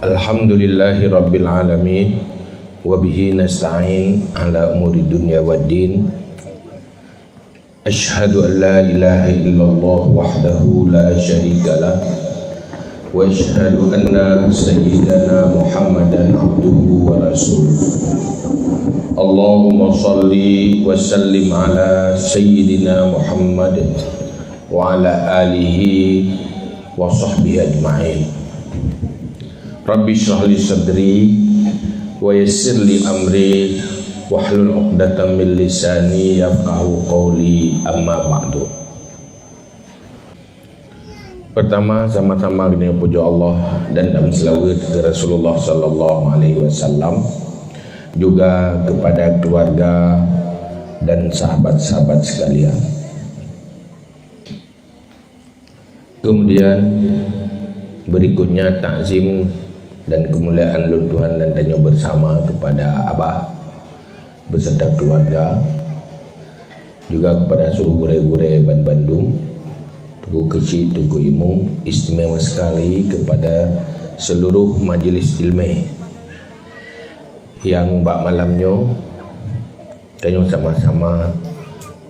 Alhamdulillahi Rabbil Alamin. Wabihi nasta'in ala umuri dunya waddin. Ashhadu an la ilaha illallah wahdahu la syarika lah. Wa ashhadu anna sayyidana Muhammadan abduhu wa rasuluh. Allahumma salli wa sallim ala sayyidina Muhammad wa ala alihi wa sahbihi ajma'in. Rabbi shrah li sadri wa yassir li amri wahlul 'uqdatam min lisani yafqahu qawli, amma ba'du. Pertama, sama-sama dengan puja Allah dan selawat kepada Rasulullah sallallahu alaihi wasallam, juga kepada keluarga dan sahabat-sahabat sekalian. Kemudian berikutnya takzim dan kemuliaan luntuhan dan tanya bersama kepada Abah beserta keluarga, juga kepada seluruh gure-gure Bandung, Tugu Kecil, Tugu Imung, istimewa sekali kepada seluruh majlis ilmu yang bak malamnya tanya sama-sama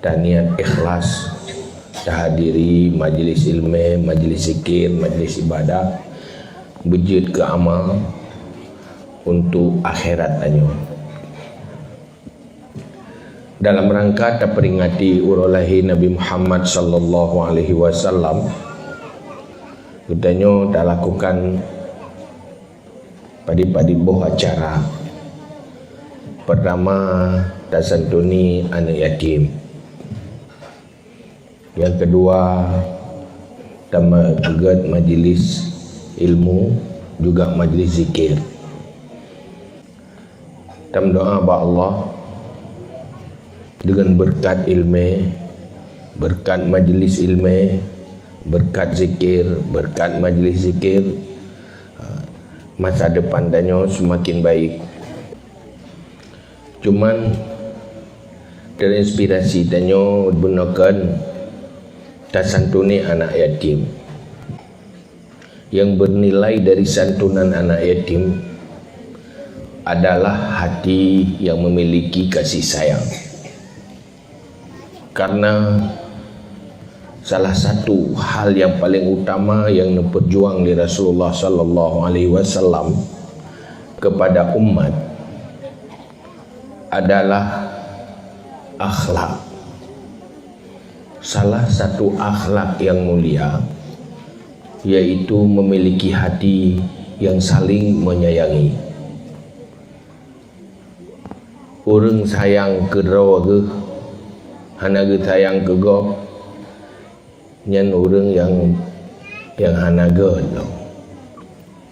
taniat ikhlas hadiri majlis ilmu, majlis zikir, majlis ibadah, bejit ke amal untuk akhirat tanya. Dalam rangka terperingati urulahi Nabi Muhammad sallallahu alaihi wasallam, katanya dah lakukan padi-padi boh acara. Pertama, tak santuni anak yatim. Yang kedua, tambah juga majlis ilmu, juga majlis zikir. Tam doa ba Allah dengan berkat ilmu, berkat majlis ilmu, berkat zikir, berkat majlis zikir, masa depan danyo semakin baik. Cuman terinspirasi danyo gunakan tasantuni anak yatim. Yang bernilai dari santunan anak yatim adalah hati yang memiliki kasih sayang. Karena salah satu hal yang paling utama yang diperjuang di Rasulullah sallallahu alaihi wasallam kepada umat adalah akhlak. Salah satu akhlak yang mulia yaitu memiliki hati yang saling menyayangi. Orang sayang ke rawa ke, hana ke sayang ke go, nyan orang yang hana ke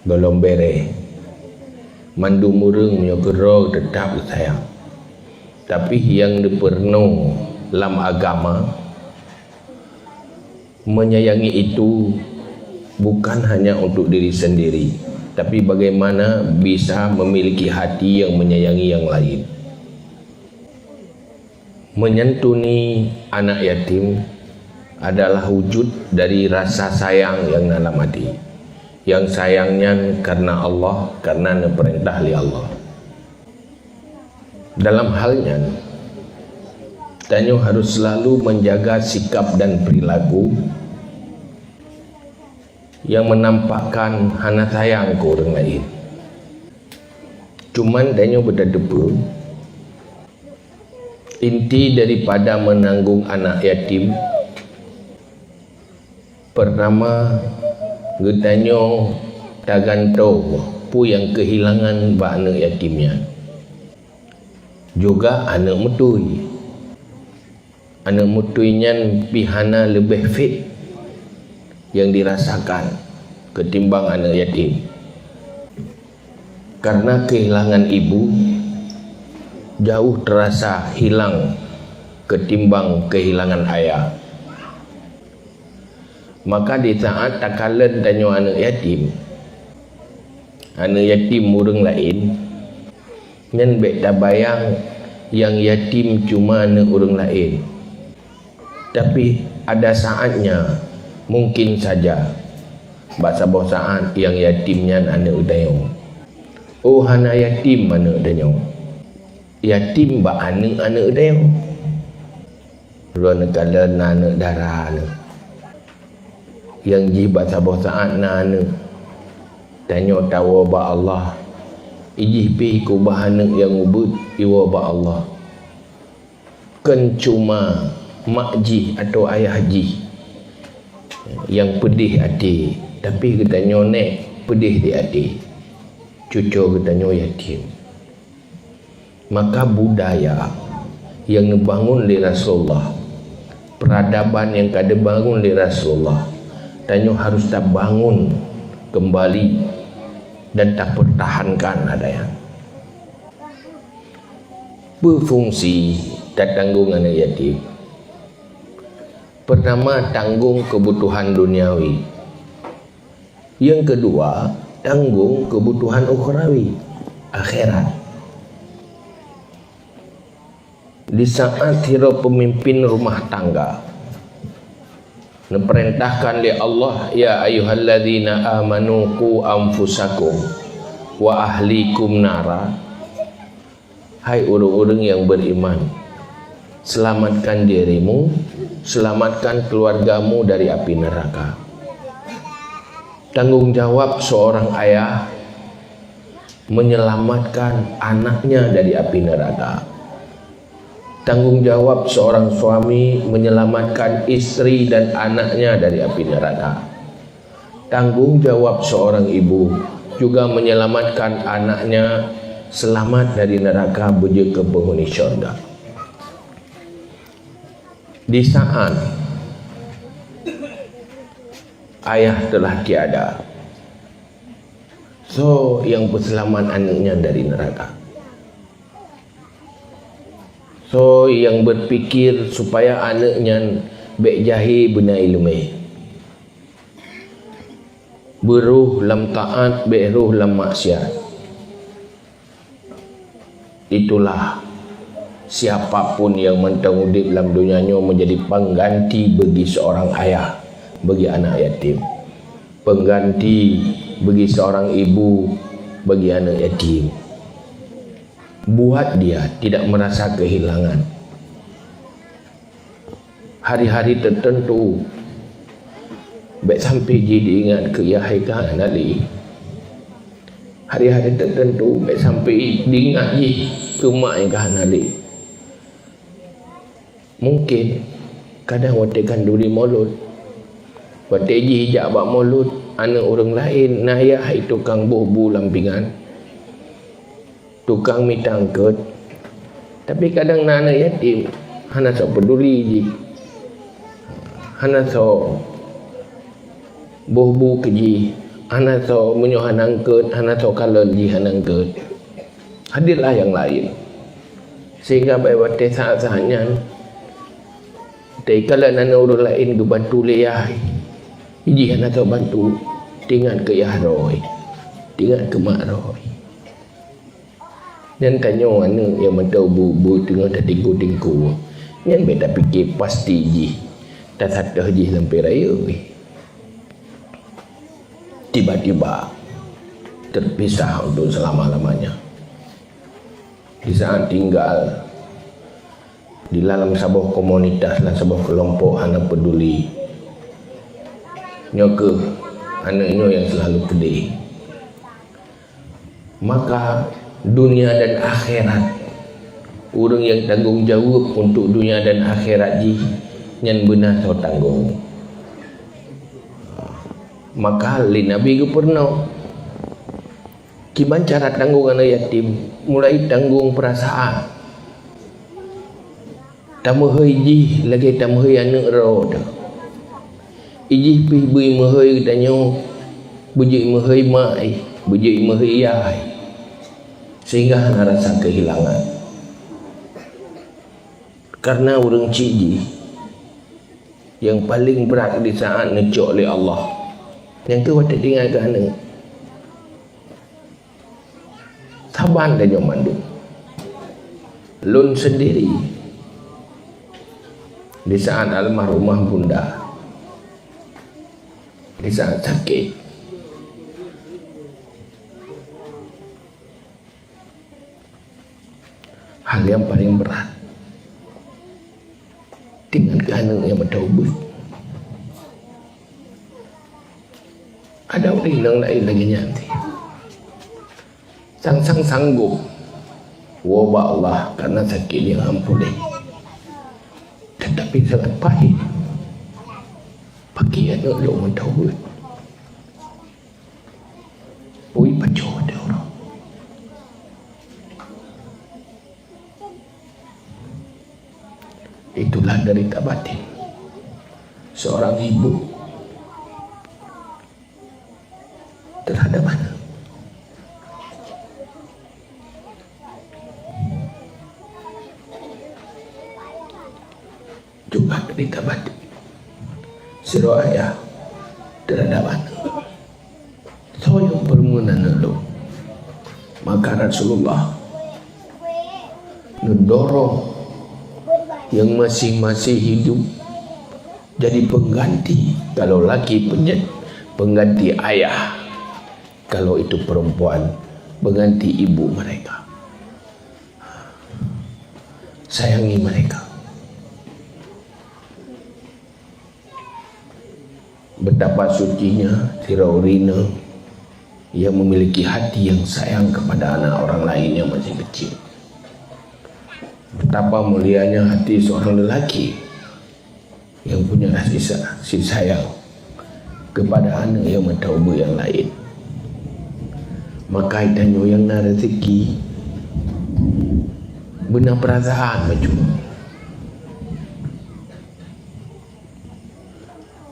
golong bere. Mandum orang punya ke rawa tetap sayang. Tapi yang diperno dalam agama, menyayangi itu bukan hanya untuk diri sendiri, tapi bagaimana bisa memiliki hati yang menyayangi yang lain. Menyantuni anak yatim adalah wujud dari rasa sayang yang dalam hati. Yang sayangnya karena Allah, karena perintah li Allah. Dalam halnya, Tanyo harus selalu menjaga sikap dan perilaku yang menampakkan hana sayang ke orang lain. Cuman Tanyo berdebu, inti daripada menanggung anak yatim, pertama Tanyo taganto pu yang kehilangan ba anak yatimnya, juga anak mutui. Anak mutuinya pihana lebih fit yang dirasakan ketimbang anak yatim. Karena kehilangan ibu jauh terasa hilang ketimbang kehilangan ayah. Maka di saat takalan tanya anak yatim orang lain, nyan bek tabayang yang yatim cuma anak orang lain. Tapi ada saatnya mungkin saja bahasa saat yang yatimnya anak udayo Oh hana yatim mana danyo. Yatim ba anak-anak dia. Ruang negara nana darah na. Yang jibat sabah saat nana. Tanya tawa ba Allah. Ijih pi ku bahanak yang ubud iwa ba Allah. Kan cuma makji atau ayah ji yang pedih hati, tapi kita nyonek pedih di hati. Cucu kita yatim. Maka budaya yang dibangun oleh Rasulullah, peradaban yang kada bangun oleh Rasulullah, tanya harus tak bangun kembali dan tak pertahankan ada yang berfungsi tak tanggung anak yatim. Pertama, tanggung kebutuhan duniawi. Yang kedua, tanggung kebutuhan ukhrawi, akhirat. Di saat hira pemimpin rumah tangga diperintahkan oleh Allah, ya ayyuhalladzina amanu qu anfusakum wa ahlikum nara. Hai orang-orang yang beriman, selamatkan dirimu, selamatkan keluargamu dari api neraka. Tanggung jawab seorang ayah menyelamatkan anaknya dari api neraka. Tanggung jawab seorang suami menyelamatkan istri dan anaknya dari api neraka. Tanggung jawab seorang ibu juga menyelamatkan anaknya selamat dari neraka menuju ke penghuni syurga. Di saat ayah telah tiada, so yang berselamat anaknya dari neraka. So yang berpikir supaya anaknya baik jahi bina ilmu, beruh lam taat beruh lam maksiat. Itulah siapapun yang mentang hidup dalam dunianya menjadi pengganti bagi seorang ayah bagi anak yatim, pengganti bagi seorang ibu bagi anak yatim. Buat dia tidak merasa kehilangan. Hari-hari tertentu baik sampai jadi ingat ke yahai nali. Hari-hari tertentu baik sampai diingat je ke mak yang nali. Mungkin kadang watekan duri mulut, watek je hijab bak mulut anak orang lain nayah itu tukang buh-buh lampingan, tukang minta angkut. Tapi kadang anak yatim hana sok peduli je, hana sok buh-buh keji, hana sok menyuhan angkut, hana sok kalal je hana angkut. Hadirlah yang lain sehingga baik watek saat-saatnya tapi kalau anak orang lain ke bantu leyah, iji hana sok bantu tinggal ke yah roy, tinggal ke mak roy. Dan tanya anak yang mentau bu tengah dah tinggu-tinggu. Yang beda fikir pasti ji. Tak sadar ji sampai raya. Tiba-tiba terpisah untuk selama-lamanya. Di saat tinggal di dalam sebuah komunitas dan sebuah kelompok hana peduli. Nyoke anaknya yang selalu pedih. Maka dunia dan akhirat, orang yang tanggung jawab untuk dunia dan akhirat ji yang benar tahu tanggung. Maka li Nabi ke pernah kiban cara tanggung anak yatim, mulai tanggung perasaan, tamu ji lagi tamu anak roda iji pi bui mahoi danyo buji mahoi mai buji mahoi yai, sehingga hana rasa kehilangan. Karena orang ciji yang paling berat di saat ngecok oleh Allah, yang tu watak tinggal ke anak saban dan mandu lun sendiri di saat almarhumah bunda, di saat sakit hal yang paling berat dengan anak yang bertaubat. Ada orang yang lain lagi nanti sang sanggup wabak Allah karena sakit yang ampun, tetapi sangat pahit bagi anak yang bertaubat. Ui pacu dia orang. Itulah derita batin seorang ibu terhadap anak. Juga derita batin seorang ayah terhadap anak. Soalnya permohonan lo, maka Rasulullah mendorong yang masih hidup jadi pengganti. Kalau laki pengganti ayah, kalau itu perempuan pengganti ibu mereka. Sayangi mereka. Betapa sucinya Firaurina yang memiliki hati yang sayang kepada anak orang lain yang masih kecil. Betapa mulianya hati seorang lelaki yang punya kasih sayang kepada anak yang mentaubat yang lain. Maka itanyo yang na rezeki benar perasaan macam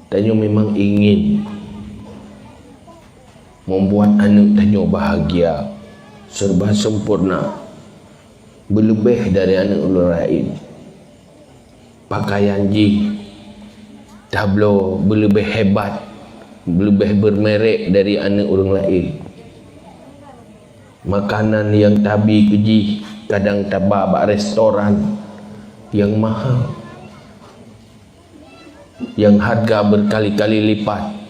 tanyo memang ingin membuat anak tanyo bahagia serba sempurna, berlebih dari anak orang lain. Pakaian tablo berlebih hebat, berlebih bermerek dari anak orang lain. Makanan yang tabi keji, kadang tabak restoran yang mahal, yang harga berkali-kali lipat.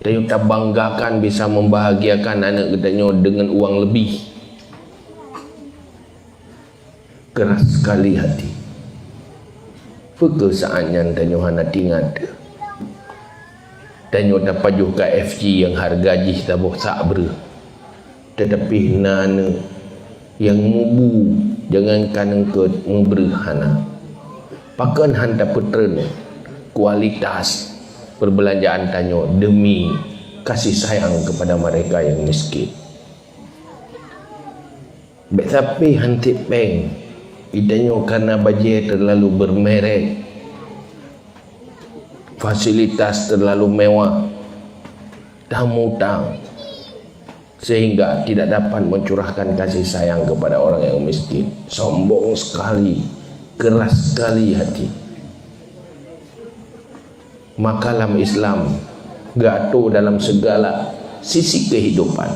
Kita banggakan bisa membahagiakan anak kita dengan uang lebih. Keras sekali hati. Pekersaannya tanyo hana tingat. Tanyo dapat juga FG yang harga jih tabuh sabre. Tetapi nana yang mubu jangan kanang ke memberhana. Pakan handa petren kualitas perbelanjaan tanyo demi kasih sayang kepada mereka yang miskin. Tapi hantik peng itanyo karena bajet terlalu bermerek, fasilitas terlalu mewah, tamu-tamu, sehingga tidak dapat mencurahkan kasih sayang kepada orang yang miskin. Sombong sekali, keras sekali hati. Maka dalam Islam gato dalam segala sisi kehidupan,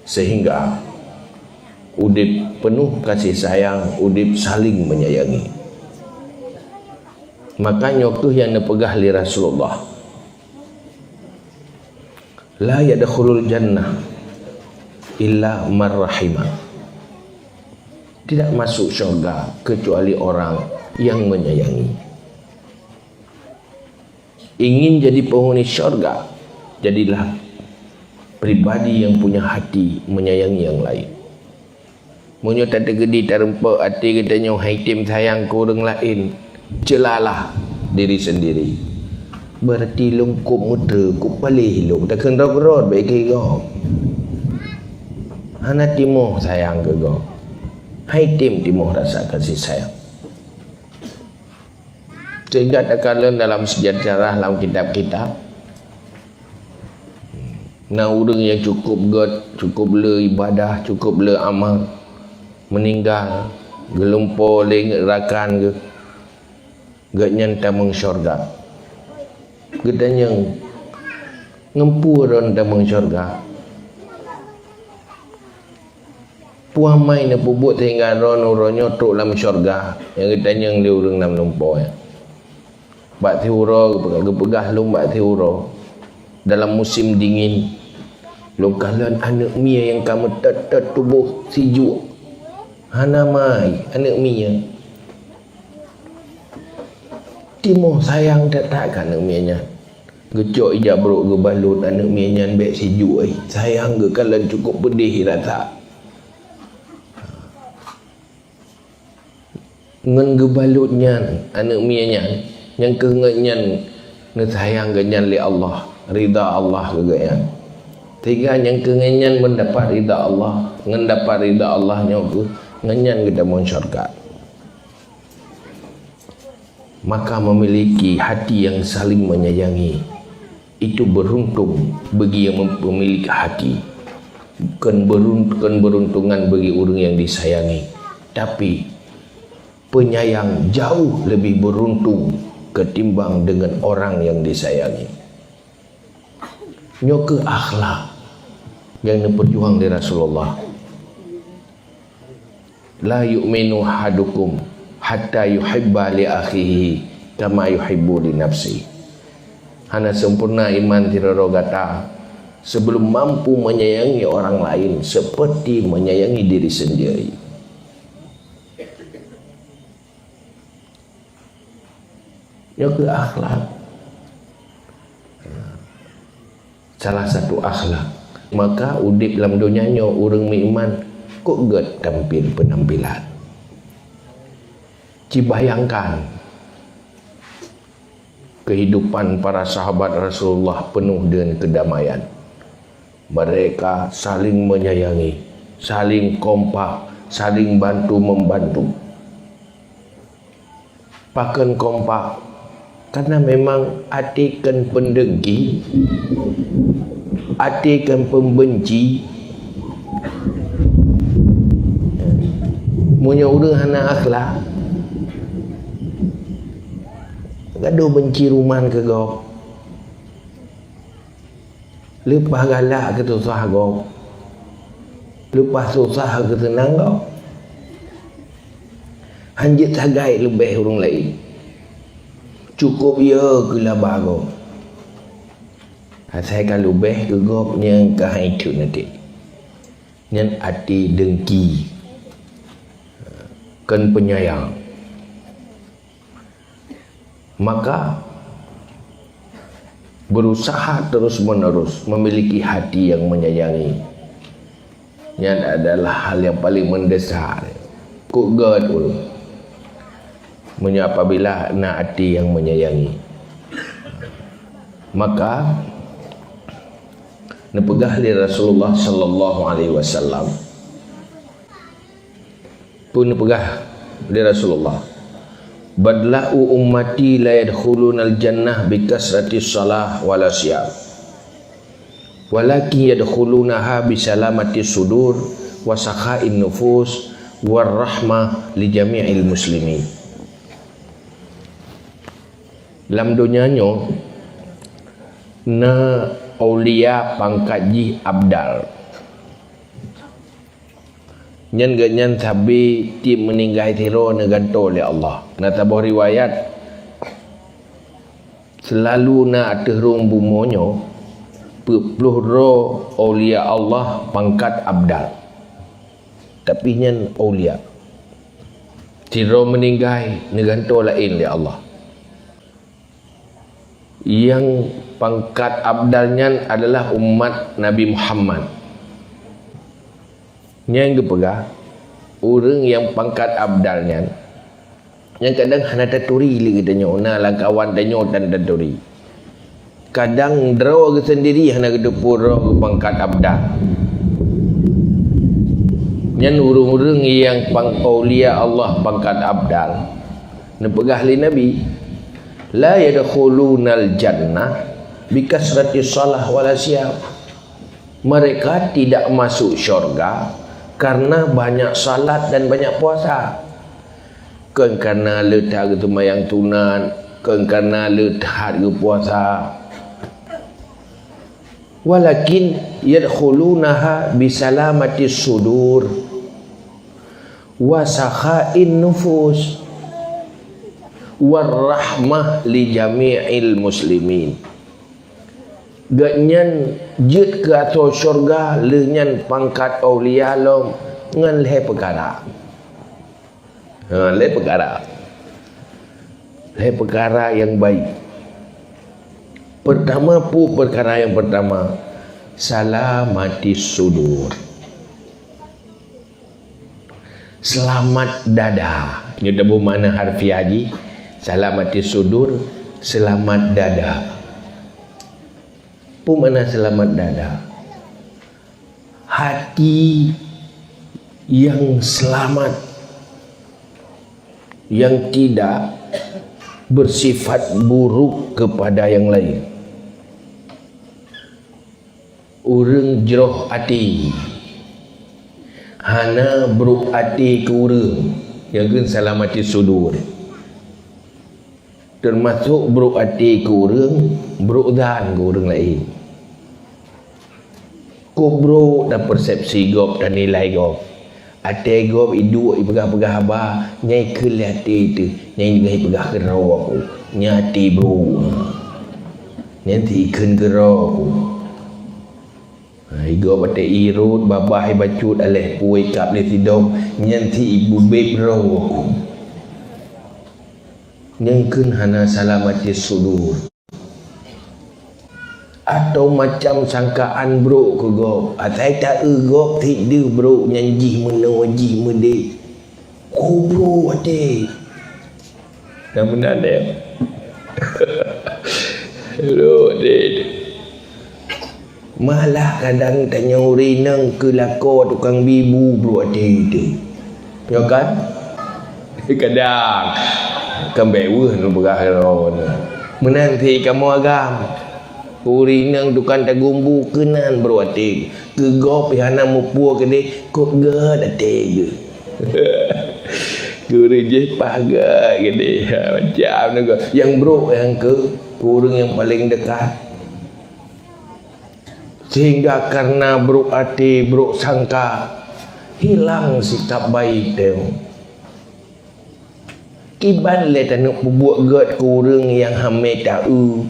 sehingga udip penuh kasih sayang, udip saling menyayangi. Makanya waktu yang dipegah li Rasulullah, la yadkhulul jannah illa marrahimah, tidak masuk syurga kecuali orang yang menyayangi. Ingin jadi penghuni syurga, jadilah pribadi yang punya hati menyayangi yang lain. Munyo tak tergedi terempak hati katanya haitim sayang ke orang lain, celalah diri sendiri. Berarti lungkup muda ku palih lu tak kena rod baik go. Hana timo sayang ke go. Haitim timo rasa kasih sayang. Sehingga terkadang dalam sejarah dalam kitab-kitab, nah orang yang cukup cukup le ibadah, cukup le amal, meninggal gelumpo rakan ke gak nyanta meng syurga, gedanya ngempuron damang syurga. Puamai na pubut sehingga ron tok dalam syurga yang gedanya yang diurang dalam lumpo ya. Bak tiuro pegah lung bak tiuro dalam musim dingin, lu kalian anak mia yang kamu tubuh siju hana mai anak minya timo sayang tak kan anak minya gecok ija bro ge balut anak minya bek sejuk sayang ge kalau cukup pedih rasa ngen ge balutnya anak minya yang kengenyan ne sayang ge nyan li Allah ridha Allah ge ya tiga yang kengenyan mendapat ridha Allah ngen dapat ridha Allah nya tu ngenyan kita mau syurga. Maka memiliki hati yang saling menyayangi itu beruntung bagi yang memiliki hati, bukan beruntungan bagi orang yang disayangi, tapi penyayang jauh lebih beruntung ketimbang dengan orang yang disayangi. Nyoke akhlak yang diperjuang di Rasulullah. La yu'minu hadukum hatta yuhibba li akhihi kama yuhibbu li nafsi. Hana sempurna iman tirarogata sebelum mampu menyayangi orang lain seperti menyayangi diri sendiri. Yang ke akhlak, salah satu akhlak. Maka udip dalam dunia orang beriman kok get tampil penampilan. Cibayangkan kehidupan para sahabat Rasulullah penuh dengan kedamaian. Mereka saling menyayangi, saling kompak, saling bantu-membantu. Pakan kompak karena memang atikan pendengki, atikan pembenci. Punya orang hana akhlak gaduh benci ruman ke kau, lepas galak ke susah kau, lepas susah ke tenang kau, hanjit sagai lebih orang lain, cukup ya ke labah kau, saya kalau lebih ke kau yang kahai itu nanti yang hati dengki kan penyayang. Maka berusaha terus menerus memiliki hati yang menyayangi. Yang adalah hal yang paling mendesak. Kuk gad ulu. Apabila nak hati yang menyayangi. Maka nepegah li Rasulullah sallallahu alaihi wasallam pun nepegah li Rasulullah badla'u ummati la yadkhulunal jannah bi kasratis salah wala siyam walakin yadkhulunaha bi salamatis sudur wa sakhain nufus war rahmah li jami'il muslimin. Dalam dunianya na aulia pangkaji abdal nyan ganyan sabi ti meninggai tiro neganto oleh Allah. Na tabuh riwayat selalu na aterung bumonyo puluh ro aulia Allah pangkat abdal. Tapi nyan aulia tiro meninggai neganto lain oleh Allah. Yang pangkat abdalnya adalah umat Nabi Muhammad. Yang kepegah orang yang pangkat abdalnya yang kadang hana taturi li katanya na langkawan danyo dan taturi kadang draw ke sendiri hana kedepur ke pangkat abdal yang urung-urung yang pangaulia Allah pangkat abdal nepegah li Nabi la yadkhulunal jannah bikasrati salah wala siyam. Mereka tidak masuk syurga karena banyak salat dan banyak puasa. Kan karena letak ke sembahyang sunat, kan karena letak ke puasa. Walakin yadkhulunaha bisalamatis sudur wa sakhain nufus war rahmah li jami'il muslimin. Ganyan jut ke atau syurga lenyan pangkat aulia lom ngan leh perkara Lain perkara. Lain perkara yang baik. Perkara yang pertama, salamati sudur. Selamat dada. Ini dah bermakna harfiah haji. Salamati sudur, selamat dada. Apa makna selamat dada? Hati yang selamat, yang tidak bersifat buruk kepada yang lain. Urang jeroh hati, hana buruk hati ke urang, yang kan salamati sudur. Termasuk buruk hati ke urang, buruk dan ke urang lain. Ko buruk dan persepsi gop dan nilai gop. Hati gop hidup pegah-pegah abah, nyai ke hati itu, nyai juga pegah ke raw aku, nyati bro, nanti ikan ke raw aku. Igo bate irut babah bacut aleh puai kap le tidom nyanti ibu beb raw aku. Nyangkeun hana salamati sudur. Atau macam sangkaan bro ke gop. Atai tak gop tik dia bro nyanji menawaji mede. Ko bro ate. Nama nade. Bro ade. Malah kadang tanya urinang ke lako tukang bibu bro ada itu. Ya kan? Kadang kambek weh nu berahron. Menanti kamu agam. Urinang tukang tagumbu kenan bro ada. Ke gop hana mupua ke de kok gad ada je. Guru je pagar ke de. Macam tu ke. Yang bro yang ke kurang yang paling dekat. Sehingga karena buruk hati, buruk sangka, hilang sikap baik dia. Kiban le tak nak buat gad ke orang yang hamil tahu,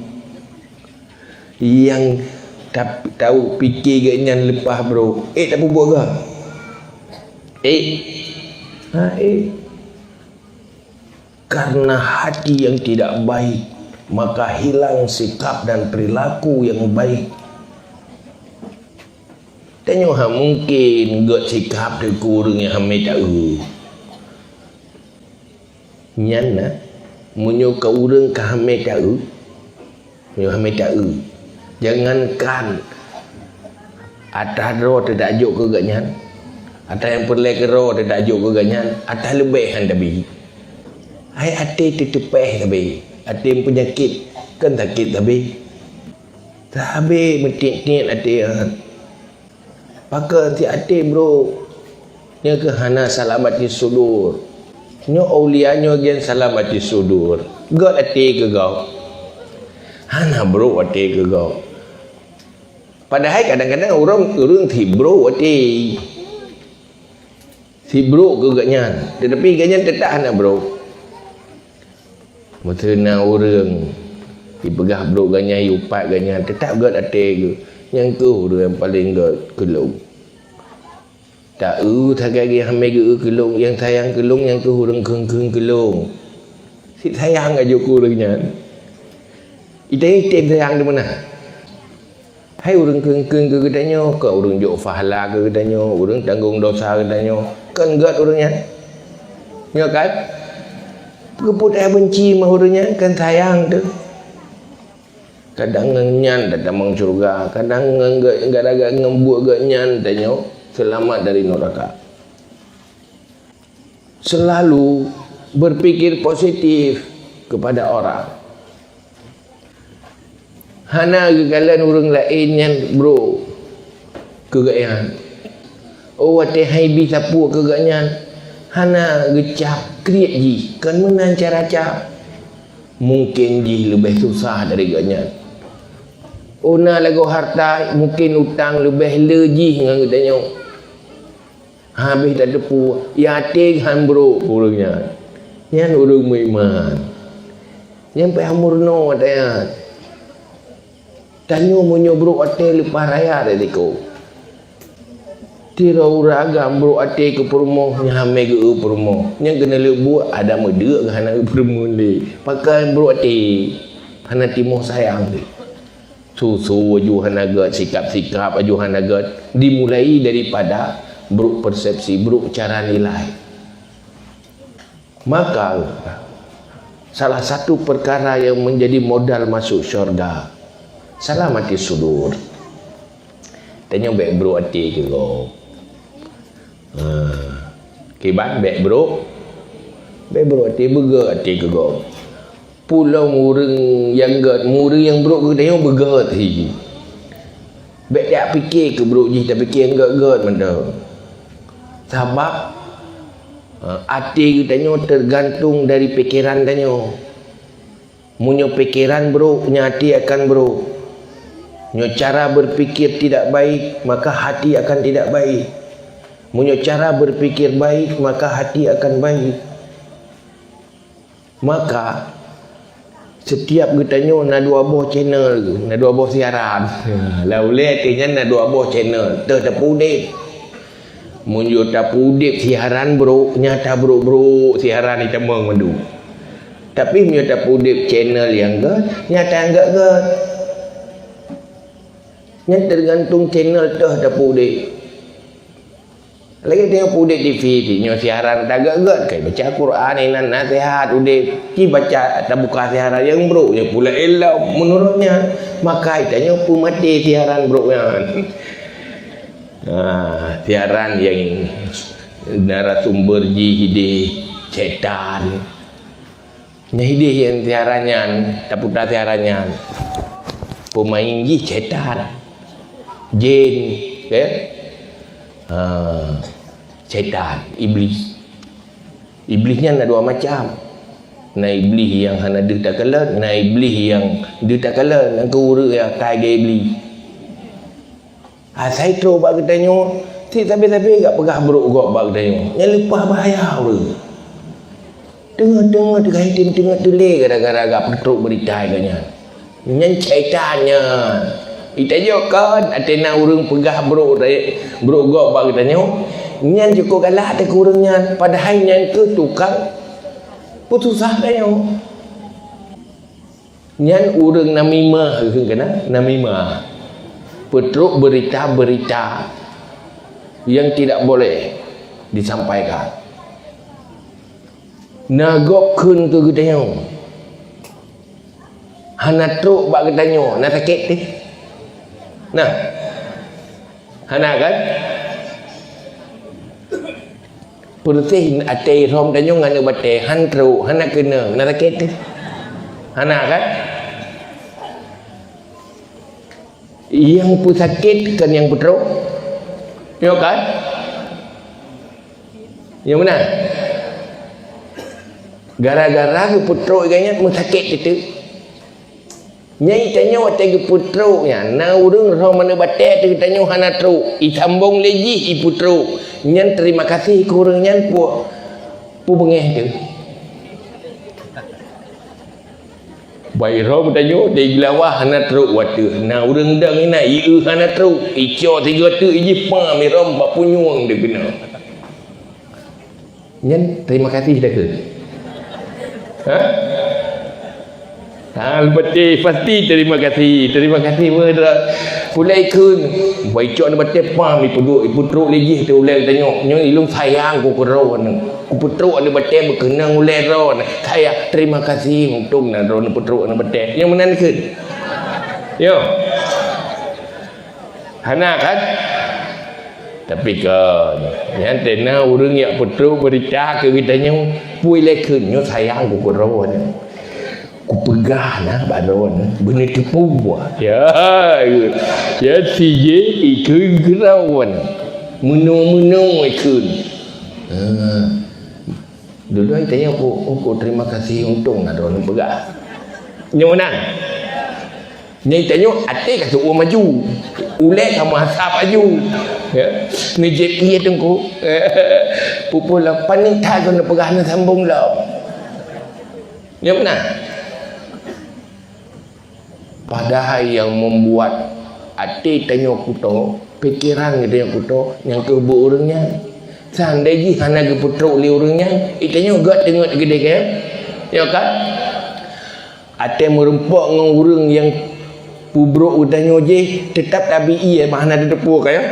yang tahu fikir gaknya lepas bro. Tak buat gad. Karena hati yang tidak baik, maka hilang sikap dan perilaku yang baik. Tanya mungkin gak sikap dia kurang yang hamil tahu. Nyana munyo ka urang ka hamil tahu. Munyo hamil tahu. Jangankan atas ro tidak juk ke ganyan. Atas yang perle ke ro tidak juk ke ganyan. Atas lebih han tabi. Hai ate tetepeh tabi. Ate penyakit kan sakit tabi. Tabi metik-tik ate. Maka hati-hati bro. Nya ke hana salamati sudur. Nya aulia nya gen salamati sudur. God hati ke kau. Hana bro hati ke kau. Padahal kadang-kadang orang ti bro hati. Si bro ke ganyan. Tetapi ganyan tetap hana bro. Mutena orang dipegah bro ganyan yupat ganyan tetap God hati ke. Yang tu yang paling kelung. Tak tak lagi hamil ke kelung. Yang sayang kelung, yang tu orang keng kelung. Si sayang aja kurangnya. Item sayang di mana? Hai orang keng ke katanya, ke orang jok fahala ke katanya, orang tanggung dosa katanya. Kan God orangnya. Ya kan? Keput benci mah orangnya, kan sayang tu. Kadang ngenyan datang mang surga, kadang enggak ada ngembuat ganyan tanya selamat dari neraka. Selalu berpikir positif kepada orang. Hana kegagalan orang lain yang bro kegagalan. Oh wate hai bi sapu kegagalan. Hana gecap kriak ji kan menan cara cap. Mungkin ji lebih susah dari ganyan. Una lagu harta mungkin utang lebih lejih dengan katanya. Habis tak depu ya ting han bro orangnya. Yang orang beriman. Yang pahmurno katanya. Tanya munyo bro ate lepas raya tadi ko. Tira uragam bro ate ke perumo nya hame ke perumo. Nya kena le buat ada medek ke hana perumo le. Pakai bro ate. Hana timo sayang le. Susu aju hana gat sikap-sikap aju hana gat dimulai daripada bro persepsi, bro cara nilai. Maka salah satu perkara yang menjadi modal masuk syurga salamati sudur. Tanya baik bro hati ke kau. Kiban baik bro. Baik bro hati bergerak hati ke kau. Pulau mureng yang gat, mureng yang bro ke tanya bergerak hati. Baik tak fikir ke bro je, tak fikir yang gat-gat mana. Sebab hati tanya tergantung dari pikiran tanya. Munyo pikiran bro, punya hati akan bro. Munyo cara berpikir tidak baik, maka hati akan tidak baik. Munyo cara berpikir baik, maka hati akan baik. Maka setiap kita nak dua buah channel, nak dua buah siaran. Lah boleh artinya nak dua buah channel, tapu dek. Munyo tapu dek siaran bro, nyata bro siaran ni temang mandu. Tapi munyo tapu dek channel yang gat, nyata enggak gat. Nya tergantung channel dah pudek. Lagi tengok pudek TV ni nyo siaran tagagat kai baca Quran inan nasihat udek ki baca tak buka siaran yang bro nya pula elok menurutnya maka itanya pemati siaran bro yang siaran yang narasumber jihide setan nya hidih yang siarannya tak putar siarannya pemain ji setan jin ya setan iblisnya ada dua macam. Na iblis yang hana dia tak kalah, na iblis yang dia tak kalah nak urut ya kai ge iblis. Saya terus bak tanya si tapi gak pegah buruk gak bak tanya yang lepas bahaya tu dengar tengah tulis gara-gara gak petruk berita katanya nyan syaitannya. Itanya kan atena urang pegah bro gok bak tanya nyan cukup galak tak urangnya padahal nyan tu tukang putusah tanya nyan urang namimah ke kena namimah petruk berita-berita yang tidak boleh disampaikan nagokkeun tu tanya hana truk bak tanya na sakit teh. Nah, hana kan? Pertih ate rom tanya ngana bate han tru hana kena na sakit teh. Hana kan? Yang pun sakit kan yang petruk. Ya kan? Yang mana? Gara-gara ke petruk iganya mun sakit itu. Nyai tanya waktu ke putruknya na urang roh mana batek tu tanya hana tru i sambung lagi i putruk nyan terima kasih ke urang nyan pu bengeh tu baik roh tanya dia gelawah hana tru waktu na urang dang ina i hana tru i cio tiga tu i pa mi rom bak punyuang dia kena nyan terima kasih dah ke Al-Fatih pasti terima kasih berda pulai kun baik cok nak baca pam ipu truk lagi tu ulai tengok nyo ilung sayang ku ron ku putruk ada baca berkenang ulai ron saya terima kasih untung na ron putruk nak baca yang mana ke yo hana kan tapi kan yang tena urang ya putruk berita ke kitanya pulai kun nyo sayang ku ron ku pegah nah baron bener tipu buah ya si je ikun gerawan menung ikun dulu ai tanya aku terima kasih untung nah ron pegah nyonan nyai tanya ate ka suruh maju ulek kamu hasap maju ya ni je iya tengku pupul lapan ni tak guna pegah na sambung lah nyonan. Padahal yang membuat hati tanya kuto pikiran kita yang kuto yang kebu orangnya sandai hana ke putruk li orangnya itanya gak tengok gede kaya ya kan ate merempak dengan orang yang pubruk utanya je tetap tabi'i mana ada depu kaya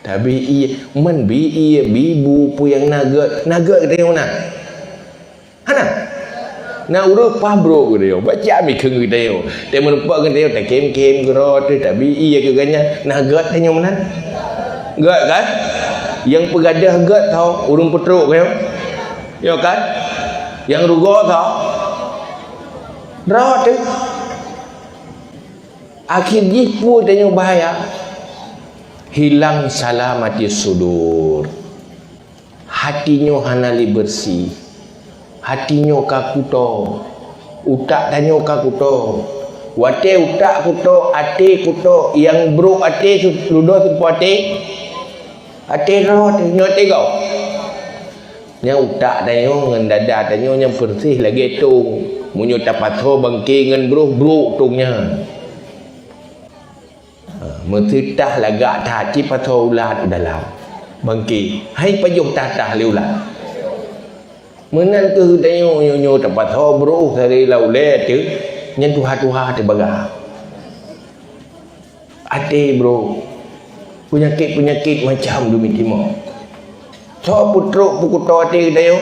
tabi'i men bi'i bibu pu yang naga kita yang mana hana na urut pabro ke dia baca mi keng ke dia dia merempak ke dia tak kem gerot tabi'i ke ganya naga tanya mana gak kan yang pegadah gak tahu urung putruk kaya ya kan yang rugo tahu rawat tu akhir jipu tanya bahaya hilang salamati sudur hatinya hanali bersih hatinya kakuto utak tanya kakuto wate utak kuto ate kuto yang bro ate ludo sepuate ate rawat nyote kau yang utak tanya dengan dada tanya yang bersih lagi tung munyo tapatho bangki ngan bro tungnya mentitah lagak tahci patho ulat dalam bangki hai payung tatah liulat menan ke tanya nyo tapatho bro sari laule tu nyen tuha te baga ate bro penyakit macam dumi timur so putruk pukuto ate dayo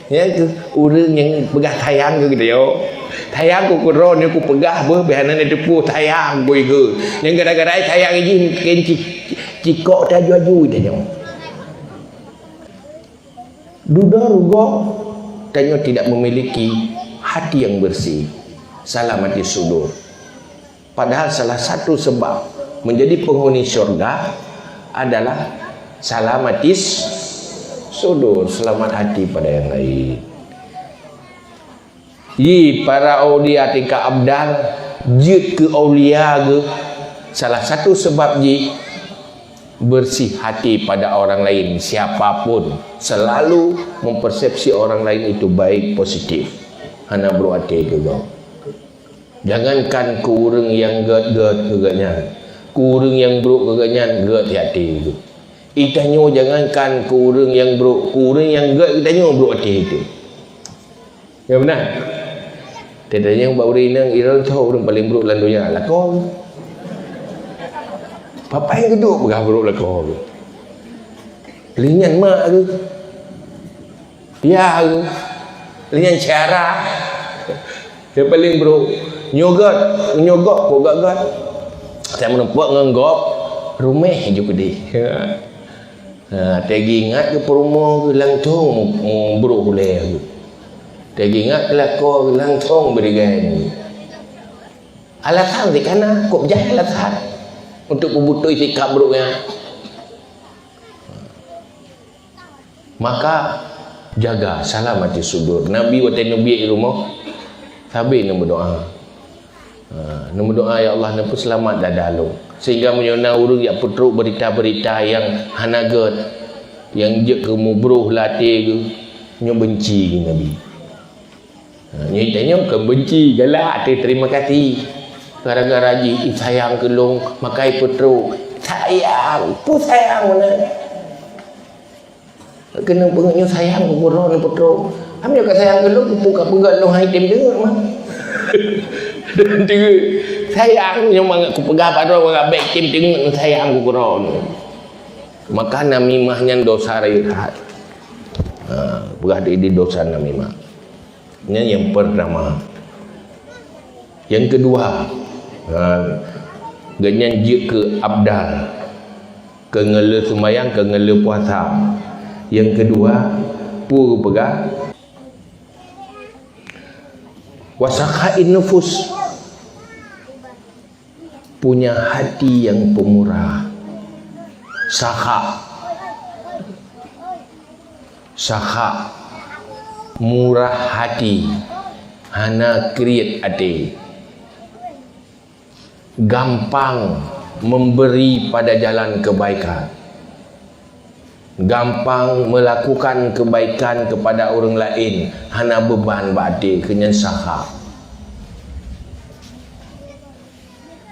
ya ke urang yang pegah tayang ke dia tayang ku ron ku pegah ber behana ni tepu tayang boy ke yang gara-gara tayang ini ken cikok ta juaju dia duda rugo tanya tidak memiliki hati yang bersih salamati sudur padahal salah satu sebab menjadi penghuni syurga adalah salamatis sudur selamat hati pada yang lain para aulia tingkat abdal jid ke aulia ke salah satu sebab bersih hati pada orang lain siapapun selalu mempersepsi orang lain itu baik positif hana bro hati ke kau jangankan ke orang yang ged kegaknya ke orang yang bro kegaknya ged hati itu itanyo jangankan ke orang yang bro ke orang yang ged itanyo bro hati itu ya benar tadanya bauri nang irang tahu orang paling bro dalam dunia lah kau papa yang kedua pegah bro lah kau linyan mak ke ya ke linyan cara yang paling bro nyogok kok gak saya menempuk ngenggop rumah juga deh tegi ingat ke perumahan ke langsung bro boleh aku tegi ingat ke lakor ke langsung berikan alasan di kana kok jahat alasan untuk membutuh sikap buruknya maka jaga salamati sudur Nabi waktu Nabi di rumah sabi nak berdoa nak berdoa ya Allah nak selamat dadalu sehingga menyona urang yang putruk berita-berita yang hanagat yang je ke mubruh latih ke nyo benci Nabi nyo tanya ke benci galak terima kasih gara-gara ji sayang kelong makai putruk sayang pu sayang mana kena pengenyo sayang kuron putruk amnya ka sayang kelong buka pegat long hai tim dengar mah dan tiga sayang yang aku pegang pada orang baik tim tengok sayang aku kuron maka namimahnya dosa rehat berada di dosa namimah ini yang pertama yang kedua ganyan je ke abdal ke ngele sembahyang ke ngele puasa yang kedua pur pegang wasakhain nufus punya hati yang pemurah sakha murah hati hana kriat hati gampang memberi pada jalan kebaikan gampang melakukan kebaikan kepada orang lain hana beban badi kenyan sakha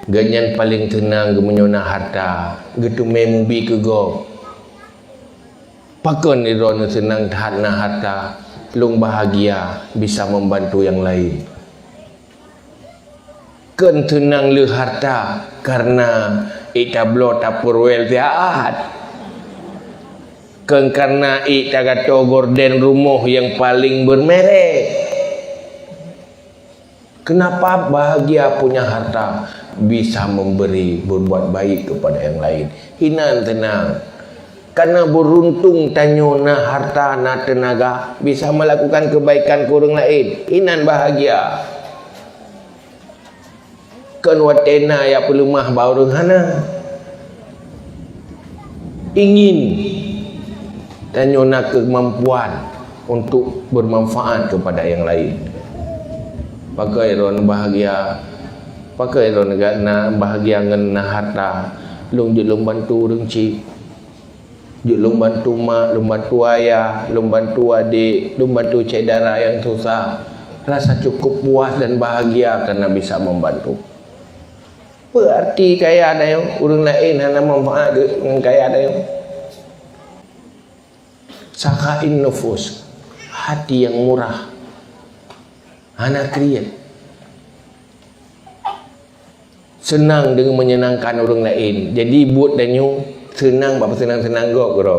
Ganyan paling tenang menyona harta. Gitu memubi ke go. Pakon irona senang tahan harta. Lung bahagia bisa membantu yang lain. Ken tenang le harta karena itablo tapurwel tiaat. Ken karena itagato gorden rumah yang paling bermerek. Kenapa bahagia punya harta? Bisa memberi, berbuat baik kepada yang lain. Hinan tenang. Karena beruntung tanyo na harta na tenaga bisa melakukan kebaikan ke orang lain. Hinan bahagia. Kan watena ya pelumah baurung hana. Ingin tanyo na kemampuan untuk bermanfaat kepada yang lain. Pakai ron bahagia. Pakai ron na bahagia ngan na harta. Lung jelung bantu orang cik. Jelung bantu mak, lung bantu ayah, lung bantu adik, lung bantu cik dara yang susah. Rasa cukup puas dan bahagia karena bisa membantu. Berarti kaya ada yang orang lain hanya manfaat dengan kaya ada yang sakain nufus, hati yang murah. Hana create senang dengan menyenangkan orang lain. Jadi buat danyo senang bapa senang-senang gok gro.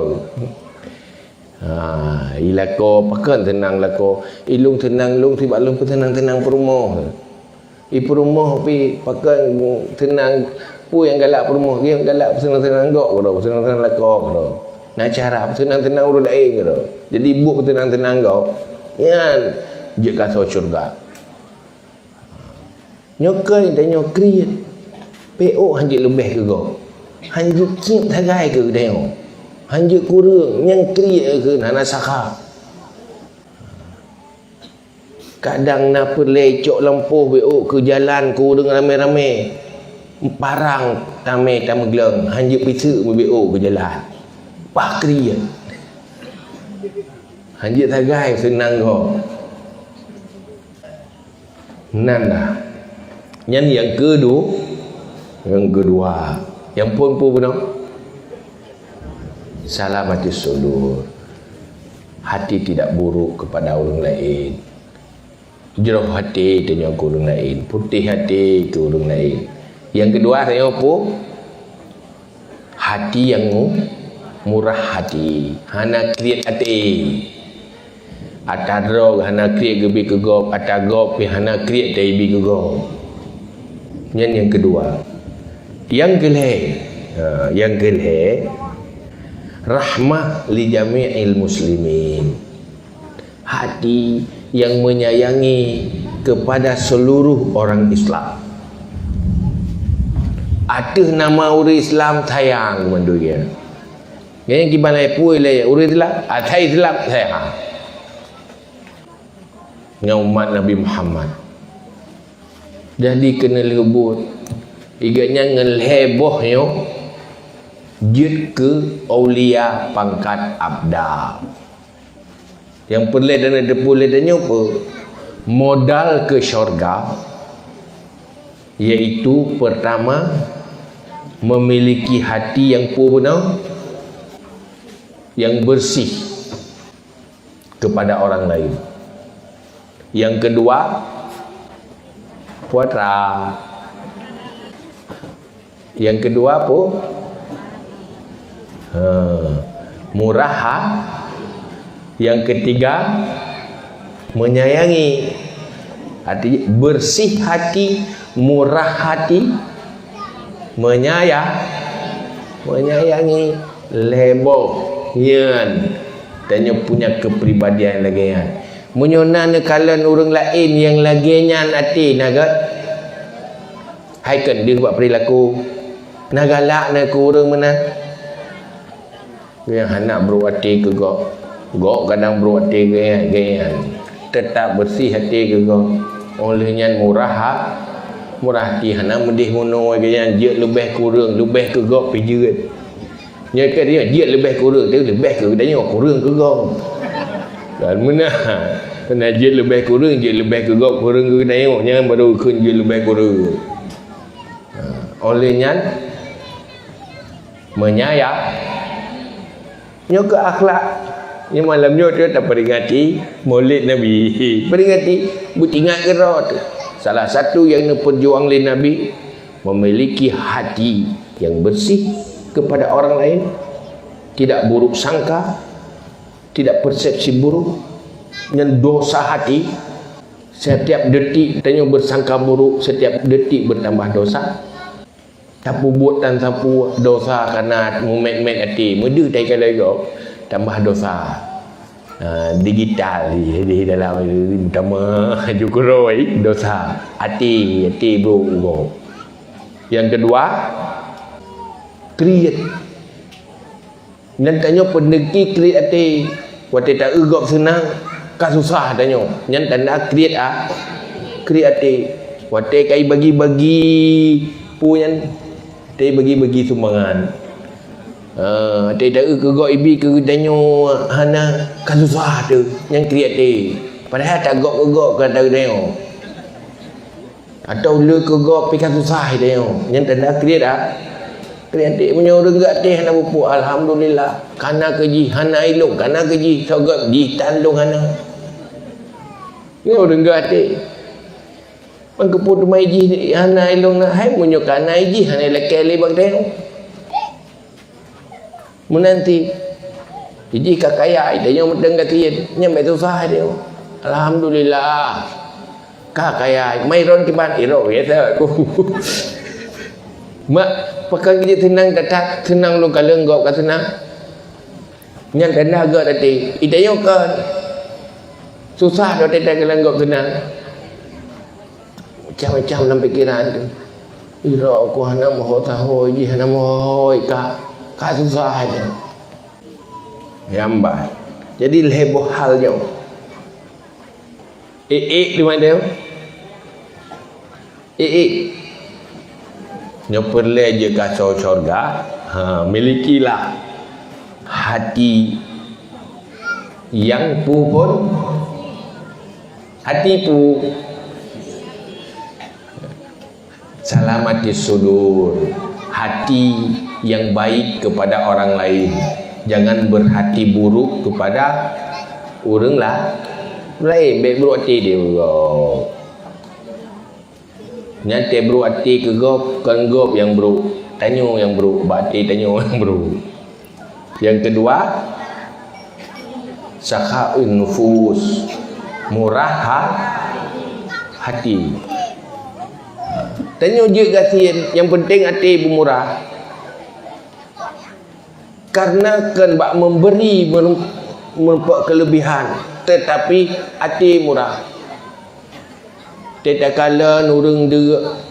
Ilako pakan tenang lako. Ilung tenang lung tiba lung tenang-tenang perumoh. Perumoh pi pakan tenang pu yang galak perumoh dia galak senang-senang gok gro, senang-senang lako gro. Nak cara senang-tenang orang lain gro. Jadi buat tenang-tenang gok. Yan je kata syurga. Nyokai dan nyokriat. PO hanjik lebih ke go. Hanjik kip tagai ke deo. Hanjik kurang yang kriat ke nana saka. Kadang nak perlecok lampuh BO ke jalan ku dengan rame-rame. Parang tame geleng hanjik pisu BO ke jalan. Pak kriat. Hanjik tagai senang go. Nanda. Yang kedua, yang pun benar. Salamati sudur. Hati tidak buruk kepada orang lain. Jerah hati dengan orang lain, putih hati ke orang lain. Yang kedua saya apa? Hati yang murah hati. Hana kriat hati. Atadro hana kriat gebi ke gop, atagop hana kriat taibi ke gop. Yang kedua. Yang kelih rahmah li jami'il muslimin. Hati yang menyayangi kepada seluruh orang Islam. Ada nama orang Islam sayang menduga. Yang gimana pun le orang Islam, ada Islam sayang. Dengan umat Nabi Muhammad. Jadi kena lebut. Iganya ngelhebohnya jid ke aulia pangkat abdal. Yang perlu dan ada boleh dan apa? Modal ke syurga, iaitu pertama memiliki hati yang purna, yang bersih kepada orang lain. Yang kedua, putra. Yang kedua apa? Murah. Yang ketiga menyayangi. Artinya bersih hati, murah hati, menyayangi, leboh, nyan, dan punya kepribadian lagi yan. Menyonan kalian orang lain yang lagi nyan hati naga. Hai kan dia buat perilaku nagalak nak kurang mana yang hendak berhati ke gok kadang berhati gaya tetap bersih hati ke gok olehnya murah hati hendak mendih mono gaya dia lebih kurang lebih ke gok pijat nya ke dia lebih kurang dia lebih ke dia kurang ke gok dan mana kena dia lebih kurang ke gok kurang ke dia nya baru kun dia lebih kurang Olehnya menyayang nyo ke akhlak ni malam nyo tu tak peringati Maulid Nabi, peringati butingat kera tu. Salah satu yang perjuang oleh Nabi memiliki hati yang bersih kepada orang lain, tidak buruk sangka, tidak persepsi buruk, dengan dosa hati. Setiap detik tanya bersangka buruk, setiap detik bertambah dosa. Tapu buat dan tapu dosa karena mumet-met hati, mudah tak kalau yo tambah dosa. Digital di dalam utama jukuroi dosa hati buruk. Yang kedua, create. Dan tanya pendeki create hati. Waktu tak egop senang, kan susah tanya. Yang tanda create create hati. Waktu kai bagi-bagi punya, dia bagi-bagi sumbangan. Dia tak egop ibi ke tanya hana kan susah tu. Yang create hati. Padahal tak egop-egop kan tak tanya. Atau le kegop pikan susah dia. Yang tanda create Kriantik punya orang kat teh nak pupuk alhamdulillah. Kana keji hana ilung, kana keji sogap di tandung hana. Ni orang kat teh. Pangkeput mai ji hana ilung nak hai munyo kana ji hana lekele bang teh. Menanti ji kakaya dia yang medeng kat tien, nyampe susah dia. Alhamdulillah. Kakaya mai ron kiban iro ya aku. Mak pakai dia tenang tak tenang lu kalau engkau kat tenang. Yang kena agak tadi. Ida kan. Susah dah tak kalau engkau tenang. Macam-macam dalam pikiran tu. Ira aku hana mahu tahu je hana mahu ka susah aja. Yambah. Jadi heboh hal jauh. Di mana dia? Nyo perle je kacau syurga, milikilah hati yang pun hati pu salamati sudur, hati yang baik kepada orang lain, jangan berhati buruk kepada orang lain. Baik buruk hati dia Nyate bro hati ke gop, kan gop yang bro. Tanyo yang bro, bati tanyo yang bro. Yang kedua, sakhaun nufus, murah hati. Tanyo je kasihan, yang penting hati murah. Karena kan bak memberi merupakan kelebihan, tetapi hati murah. Tidak kala nurung dia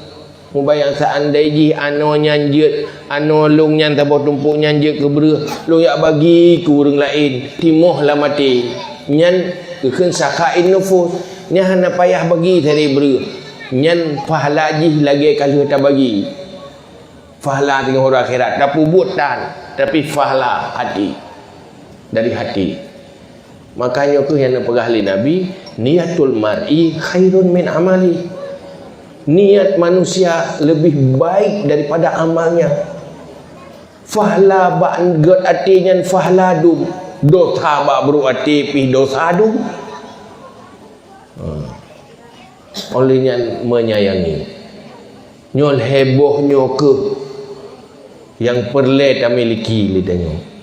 membayang seandai ji ano nyanjut ano long nyan tabah tumpuk nyanjut ke berah long yak bagi ke orang lain timoh lah mati nyan kekan sakain nufus nyan hana payah bagi dari berah nyan pahala ji lagi kalau tak bagi pahala dengan orang akhirat tak pubutan tapi pahala hati dari hati. Makanya tu yang pegahli Nabi, niatul mar'i khairun min amali. Niat manusia lebih baik daripada amalnya. Fahla ba'ngat artinya fahla dum. Dosa ba bro ati pi dosa dum. Olehnya menyayangi. Nyol heboh nyoke yang perle tak miliki lidahnya.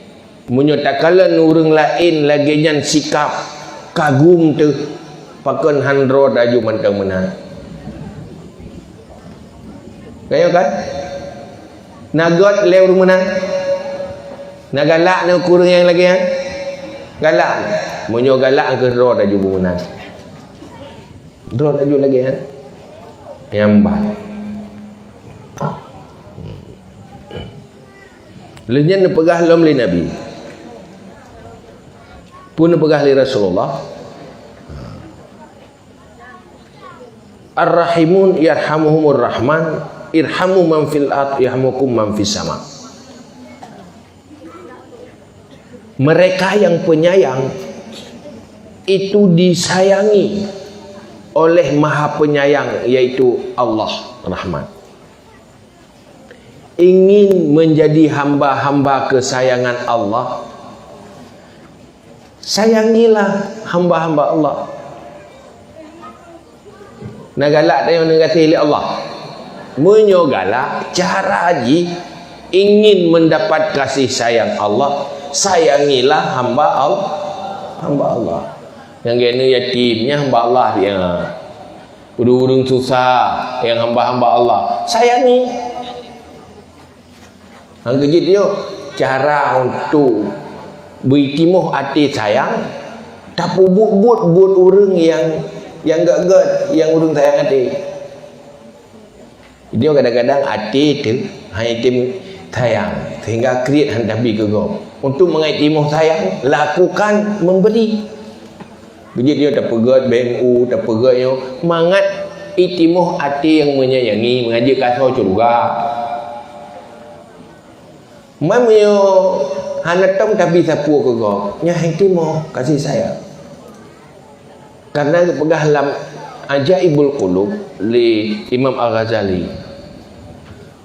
Munyo tak kala nurung lain lagi nyan sikap kagum tu pakon handro daju mantang menang. Kayo kan? Nagot lew menang. Nagalak ne kurang yang lagi kan? Galak. Munyo galak ke ro daju menang. Ro daju lagi kan? Yambal. Lenyan pegah lom li Nabi. Pun pegah li Rasulullah. Ar-Rahimun yarhamuhumur Rahman, irhamu man fil ard yarhamukum man fis sama. Mereka yang penyayang itu disayangi oleh Maha Penyayang, yaitu Allah Rahman. ingin menjadi hamba-hamba kesayangan Allah, sayangilah hamba-hamba Allah. Nak galak tengok negara oleh Allah. Menyo galak cara haji ingin mendapat kasih sayang Allah, sayangilah hamba Allah. Hamba Allah. Yang kena yatimnya hamba Allah dia. Urung-urung susah yang hamba-hamba Allah, sayangi. Hang kejit dia cara untuk beritimuh hati sayang, tapi buat orang yang gak yang urung sayang hati. Dia kadang-kadang hati itu hanya tim sayang sehingga create handabi ke go. Untuk mengitimuh sayang, lakukan memberi. Bila dia tak pegat BNU, tak pegat yo, mangat itimuh hati yang menyayangi, mengajak kasau juga. Mamyo hanatom tapi sapu ke go, nya itimuh kasih sayang. Karena pegah dalam Ajaibul Qulub li Imam Al-Ghazali,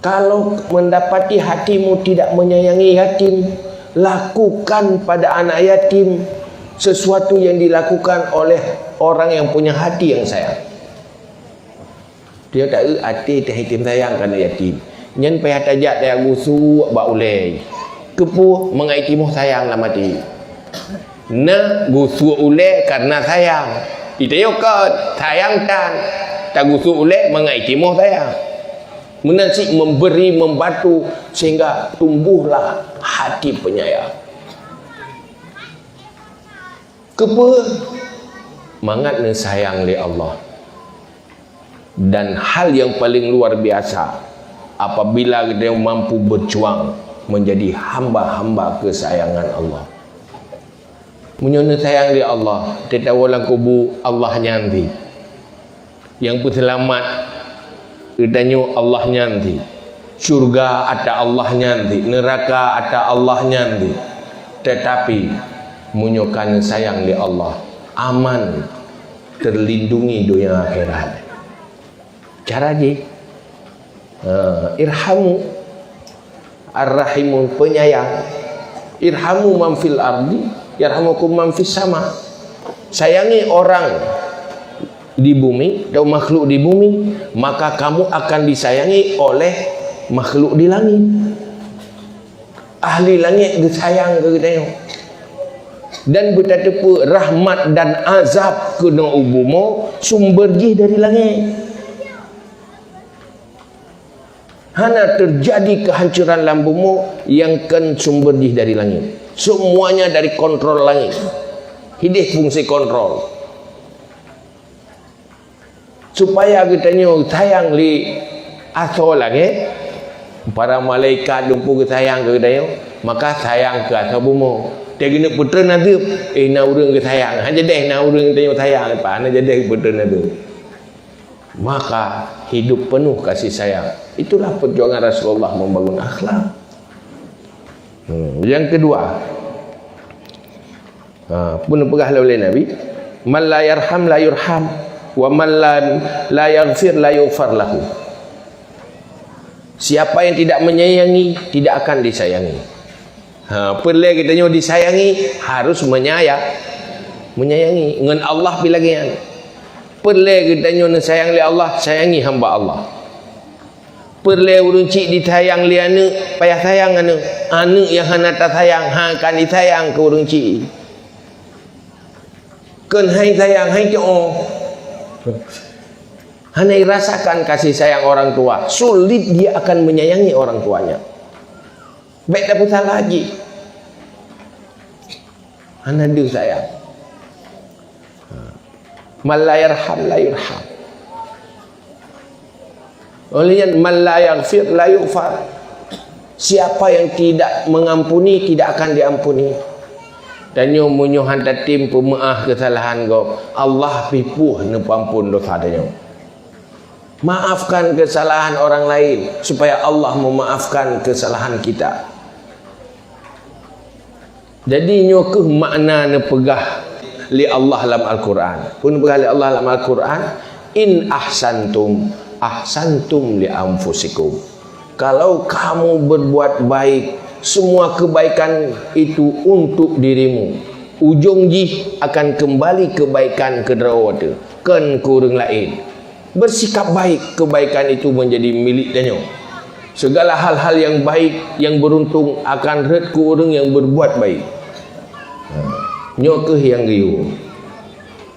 kalau mendapati hatimu tidak menyayangi yatim, lakukan pada anak yatim sesuatu yang dilakukan oleh orang yang punya hati yang sayang. Dia tak hati tak yatim sayang kerana yatim. Nyen payah tajak dia gusu ba ulai. Kepu mengaitimu sayang lah mati. Na gusu ulai karena sayang. Itu yo ka sayang tak gusu ulai mengaitimu sayang. Menasik memberi membantu sehingga tumbuhlah hati penyayang. Kepa mangat ne sayang li Allah. Dan hal yang paling luar biasa apabila dia mampu berjuang menjadi hamba-hamba kesayangan Allah. Menyona sayang li Allah, tetawalang kubu Allah nyanti. Yang peselamat ditanya Allah nyanti. Syurga ada Allah nyanti, neraka ada Allah nyanti. Tetapi munyokan sayang li Allah, aman, terlindungi dunia akhirat. Cara je irhamu ar-rahimun, penyayang. Irhamu man fil ardi yarhamukum man fis sama. Sayangi orang di bumi atau makhluk di bumi, maka kamu akan disayangi oleh makhluk di langit. Ahli langit disayang ke kita. Dan betapa rahmat dan azab kena ubumo sumber jih dari langit. Hana terjadi kehancuran lambumu yang kan sumber jih dari langit. Semuanya dari kontrol langit. Hidih fungsi kontrol. Supaya kita sayang li asal langit, para malaikat lumpuh ke sayang ke kita, maka sayang ke asal bumu. Dia kena putra nadib, na urang ke sayang. Hanya deh na urang tanya sayang apa, na jadi putra nadib. Maka hidup penuh kasih sayang. Itulah perjuangan Rasulullah membangun akhlak. Yang kedua, pun pegah oleh Nabi, man la yarham la yurham, wa man la yaghfir la yughfar lahu. Siapa yang tidak menyayangi tidak akan disayangi. Perlu kita disayangi harus menyayangi. Dengan Allah bilangan. Perlu kita sayang li Allah, sayangi hamba Allah. Perlu urang cik disayang li anak, payah sayang anak. Anak yang hana tak sayang, akan disayang ke urang cik. Kan hai sayang, hai oh. Hana rasakan kasih sayang orang tua, sulit dia akan menyayangi orang tuanya. Baik tak pusat lagi. Hana dia sayang. Man la yarham la yurham. Olehnya man la yaghfir la yughfar. Siapa yang tidak mengampuni tidak akan diampuni. Dan nyo munyo hantar tim pemaaf kesalahan kau, Allah pipuh ne pampun dosa dia. Maafkan kesalahan orang lain supaya Allah memaafkan kesalahan kita. Jadi nyo ke makna ne pegah li Allah dalam Al-Quran. Pun pegah li Allah dalam Al-Quran, in ahsantum ahsantum li anfusikum. Kalau kamu berbuat baik, semua kebaikan itu untuk dirimu. Ujung jih akan kembali kebaikan ke derawata. Kan kurang lain. Bersikap baik, kebaikan itu menjadi milik danyo. Segala hal-hal yang baik, yang beruntung akan ret ke orang yang berbuat baik. Nyo ke yang riu.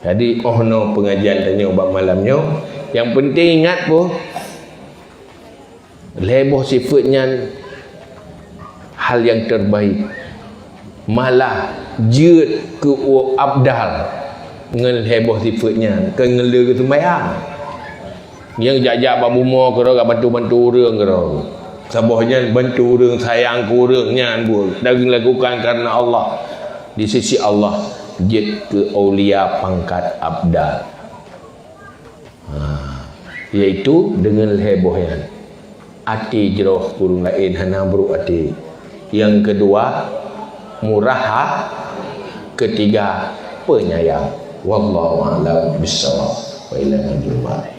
Jadi no pengajian tanya bab malamnya. Yang penting ingat pun leboh sifatnya hal yang terbaik, malah jut ke abdal ngel heboh sifatnya ke ngela ke sembahyang yang jajak babu mo ke orang bantu-bantu orang ke orang sabahnya bantu orang sayang ke orangnya pun dan lakukan karena Allah di sisi Allah jut ke aulia pangkat abdal, iaitu dengan hebohnya ati jeroh kurung lain hana bro ati. Yang kedua murah, ketiga penyayang. Wallahu a'lam bishawab. Wa ila jumpa.